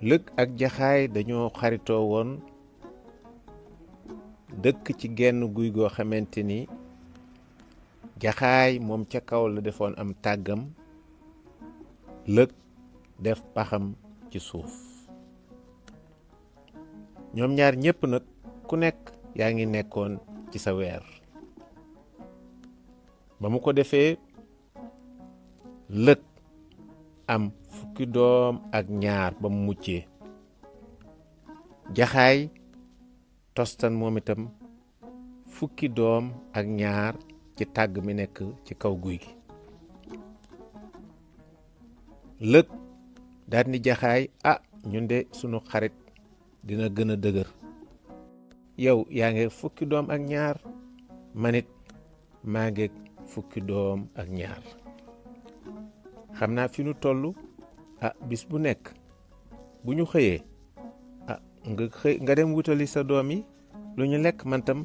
lëg ak jaxaay dañoo xaritoo woon dëkk ci genn guy goo xamante ni jaxaay moom ca kaw la defoon am tàggam, lëg def paxam ci suuf. ñoom ñaar ñépp nag ku nekk yaa ngi nekkoon ci sa weer. ba mu ko defee lëg am fukki doom ak ñaar ba mu muccee. jaxaay tostan moom itam fukki doom ak ñaar ci tàgg mi nekk ci kaw guy gi. lëg daal ni jaxaay ñun de sunu xarit dina gën a dëgër. yow yaa ngi fukki doom ak ñaar, manit maa ngi fukki doom ak ñaar. xam naa fi nu toll bis bu nekk bu ñu xëyee nga dem wutali sa doom yi lu ñu lekk, man tam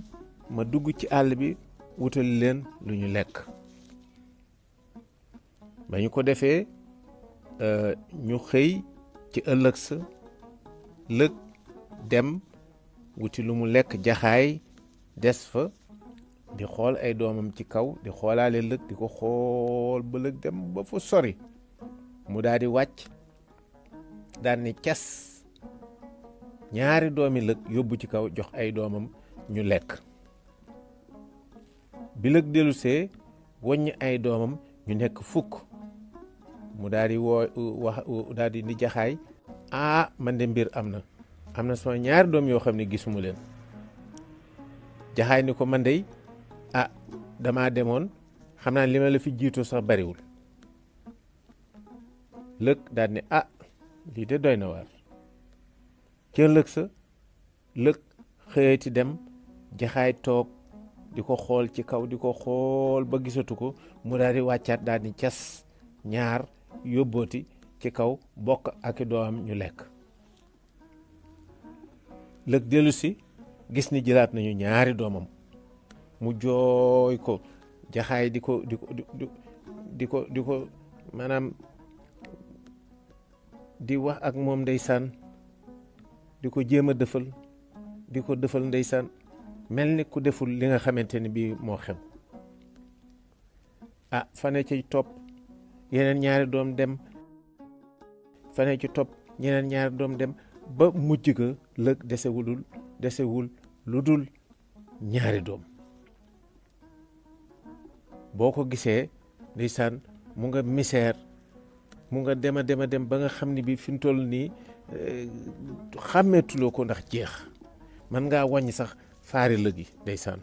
ma dugg ci àll bi wutali leen lu ñu lekk. ba ñu ko defee ñu xëy ci ëllëg sa lëg dem wuti lu mu lekk, jaxaay des fa di xool ay doomam ci kaw, di xoolaale lëg, di ko xool ba lëg dem ba fa sori mu daal di wàcc daal ni cas ñaari doomi lëg yóbbu ci kaw jox ay doomam ñu lekk. bi lëg dellusee woññ ay doomam ñu nekk fukk, mu daal di daal di ni jaxaay man de mbir am na sama ñaari doom yoo xam ne gisuma leen. jaxaay ni ko man de damaa demoon, xam naa li ma la fi jiitu sax bariwul. lëg daal ne lii de doy na waar. ca lëg sa lëg xëyati dem, jaxaay toog di ko xool ci kaw, di ko xool ba gisatu ko, mu daal di wàccaat daal di cas ñaar yóbbooti ci kaw bokk ak i doomam ñu lekk. lëg dellu si gis ni jëlaat nañu ñaari doomam, mu jooy ko, jaxaay di ko maanaam di wax ak moom ndeysaan, di ko jéem a dëfal, di ko dëfal ndeysaan, mel ni ku deful li nga xamante ni bii moo xew. fane ci topp yeneen ñaari doom dem, fane ci topp yeneen ñaari doom dem, ba mujj ga lëg desewul lu dul ñaari doom. boo ko gisee ndeysaan mu nga misère, mu nga dema dem ba nga xam ni bi fi mu toll nii xàmmeetuloo ko ndax jeex. man ngaa wàññi sax faari lëg yi ndeysaan,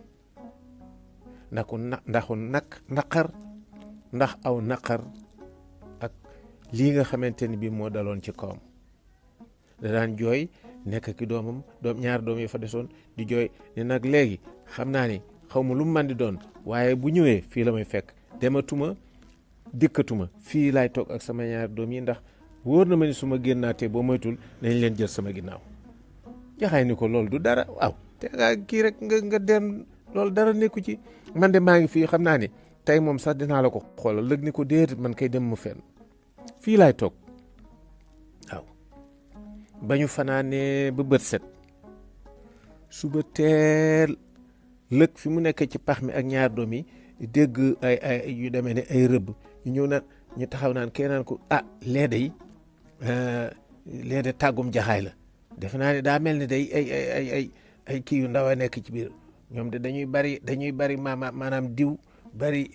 ndax aw naqar ak lii nga xamante ni bi moo daloon ci kawam. da daan jooy nekk ki doomam, ñaari doom yi fa desoon di jooy ni nag léegi xam naa ni xaw ma lu mu mën di doon, waaye bu ñëwee fii la may fekk, dematuma dikkatuma, fii laay toog ak sama ñaari doom yi, ndax wóor na ma ni su ma génnaatee boo moytul nañ leen jël sama ginnaaw. jaxaay ni ko loolu du dara, te nga kii rek nga dem, loolu dara nekku ci, man de maa ngi fii, xam naa ni tey moom sax dinaa la ko xoolal. lëg ni ko déet, man kay dem mu fenn, fii laay toog. ba ñu fanaanee ba bët set, suba teel lëg fi mu nekk ci pax mi ak ñaar doom yi dégg ay yu demee ne ay rëbb, ñu ñëw naan, ñu taxaw naan kee naan ko lee de tàggum jaxaay la, defe naa ne daa mel ni day ay kii yu ndaw a nekk ci biir, ñoom de dañuy bari maanaam diw bari,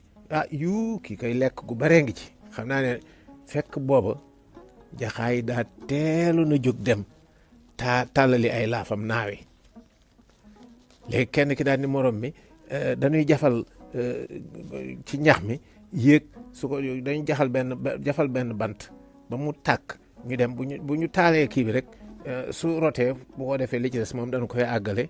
kii koy lekk gu baree ngi ci. xam naa ne fekk booba jaxaay daa teelu na jóg dem tàllali ay laafam naawe. léegi kenn ki daal ni morom mi dañuy jafal ci ñax mi yéeg, su ko dañuy jafal benn bant ba mu tàkk, ñu dem bu ñu taalee kii bi rek su rotee, bu ko defee li ci des moom dañu koy àggale.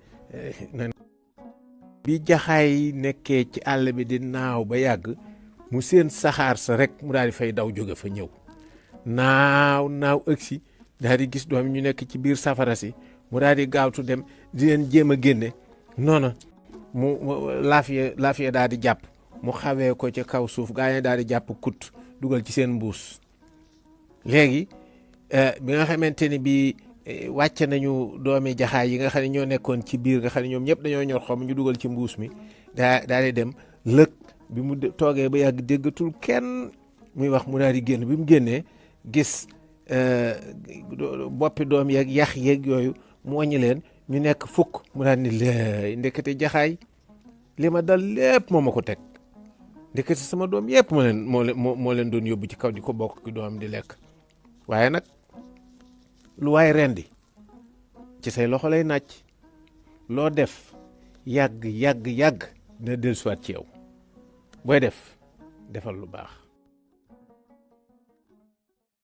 bi jaxaay nekkee ci àll bi di naaw ba yàgg, mu seen saxaar sa rek mu daal di fay daw jóge fa ñëw, naaw ëgsi daal di gis doom ñu nekk ci biir safara si, mu daal di gaawtu dem di leen jéem a génne. noona mu laafiya daal di jàpp, mu xawee ko ca kaw suuf, gaa yi daal di jàpp kut dugal ci seen mbuus. léegi bi nga xamante ni bii wàcce nañu doomi jaxaay yi nga xam ne ñoo nekkoon ci biir nga xam ne ñoom ñëpp dañoo ñor xom ñu dugal ci mbuus mi daal di dem lëg bi mu toogee ba yàgg déggatul kenn muy wax mu daal di génn bi mu génnee gis boppi doom yeeg yax yeeg yooyu mu wàññi leen ñu nekk fukk mu daal ni lay ndekete jaxaay li ma dal lépp moo ma ko teg ndekete sama doom yëpp moo leen doon yóbbu ci kaw di ko bokk ki doom di lekk waaye nag lu waay rendi ci say loxo lay nàcc loo def yàgg dina dellusiwaat ci yow booy defal lu baax